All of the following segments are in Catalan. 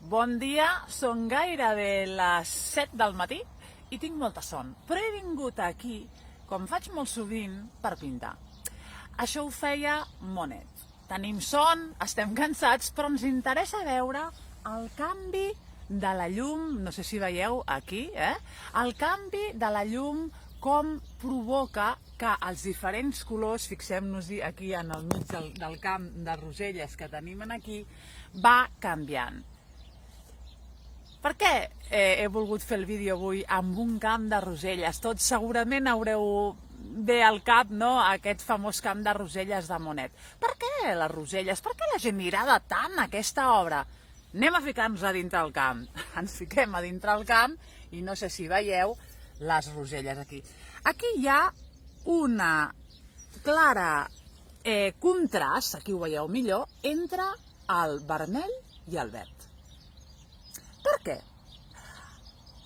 Bon dia, són gairebé les 7 del matí i tinc molta son, però he vingut aquí, com faig molt sovint, per pintar. Això ho feia Monet. Tenim son, estem cansats, però ens interessa veure el canvi de la llum, no sé si veieu aquí, el canvi de la llum, com provoca que els diferents colors, fixem-nos-hi aquí en el mig del camp de roselles que tenim aquí, va canviant. Per què he volgut fer el vídeo avui amb un camp de roselles? Tots segurament haureu bé al cap, no?, aquest famós camp de roselles de Monet. Per què les roselles? Per què la gent li agrada tant aquesta obra? Anem a ficar-nos a dintre el camp. Ens fiquem a dintre el camp i no sé si veieu les roselles aquí. Aquí hi ha una clara contrast, aquí ho veieu millor, entre el vermell i el verd. Per què?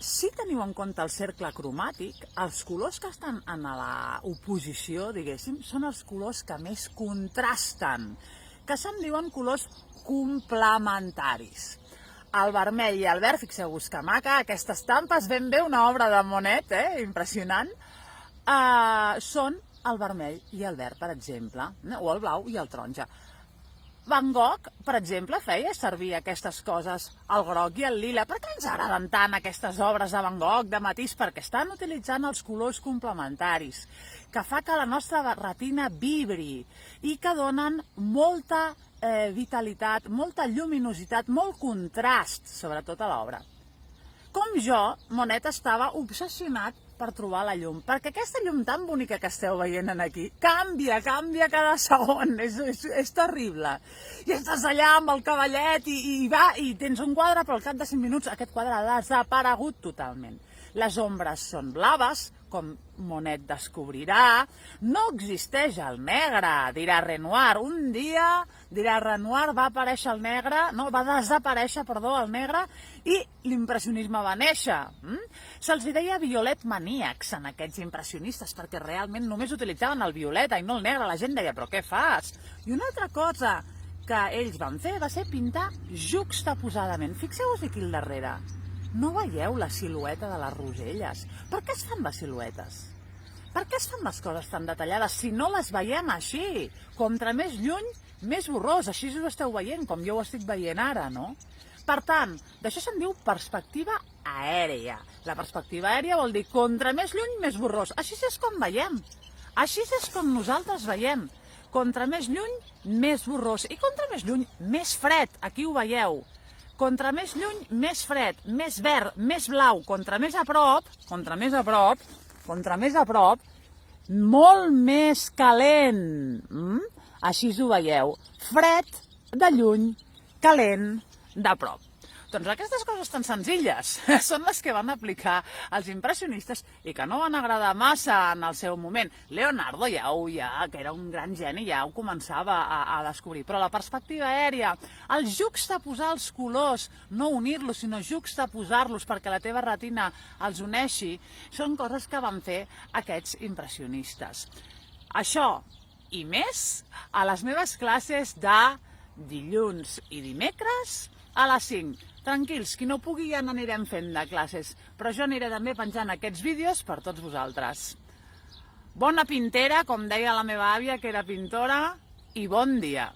Si teniu en compte el cercle cromàtic, els colors que estan en l'oposició, diguéssim, són els colors que més contrasten, que se'n diuen colors complementaris. El vermell i el verd, fixeu-vos que maca, aquesta estampa és ben bé una obra de Monet, impressionant, són el vermell i el verd, per exemple, o el blau i el taronja. Van Gogh, per exemple, feia servir aquestes coses, el groc i el lila. Per què ens agraden tant aquestes obres de Van Gogh, de Matisse? Perquè estan utilitzant els colors complementaris, que fa que la nostra retina vibri i que donen molta vitalitat, molta lluminositat, molt contrast, sobretot a l'obra. Com jo, Monet estava obsessionat per trobar la llum, perquè aquesta llum tan bonica que esteu veient aquí canvia cada segon, és terrible. I estàs allà amb el cavallet i tens un quadre, però al cap de 5 minuts aquest quadre ha desaparegut totalment. Les ombres són blaves, com Monet descobrirà, no existeix el negre, dirà Renoir. Un dia, dirà Renoir, va desaparèixer el negre i l'impressionisme va néixer. Se'ls deia violet maníacs en aquests impressionistes, perquè realment només utilitzaven el violeta i no el negre. La gent deia, però què fas? I una altra cosa que ells van fer va ser pintar juxtaposadament. Fixeu-vos aquí al darrere. No veieu la silueta de les roselles? Per què es fan les siluetes? Per què es fan les coses tan detallades si no les veiem així? Contra més lluny, més borrós. Així ho esteu veient, com jo ho estic veient ara, no? Per tant, d'això se'n diu perspectiva aèria. La perspectiva aèria vol dir contra més lluny, més borrós. Així és com veiem. Així és com nosaltres veiem. Contra més lluny, més borrós. I contra més lluny, més fred. Aquí ho veieu. Contra més lluny, més fred, més verd, més blau. Contra més a prop, molt més calent. Així ho veieu. Fred de lluny, calent de prop. Doncs aquestes coses tan senzilles són les que van aplicar els impressionistes i que no van agradar massa en el seu moment. Leonardo que era un gran geni, ja ho començava a descobrir. Però la perspectiva aèria, el juxtaposar els colors, no unir-los, sinó juxtaposar-los perquè la teva retina els uneixi, són coses que van fer aquests impressionistes. Això i més a les meves classes de dilluns i dimecres a les 5. Tranquils, qui no pugui ja n'anirem fent de classes, però jo aniré també penjant aquests vídeos per tots vosaltres. Bona pintera, com deia la meva àvia, que era pintora, i bon dia!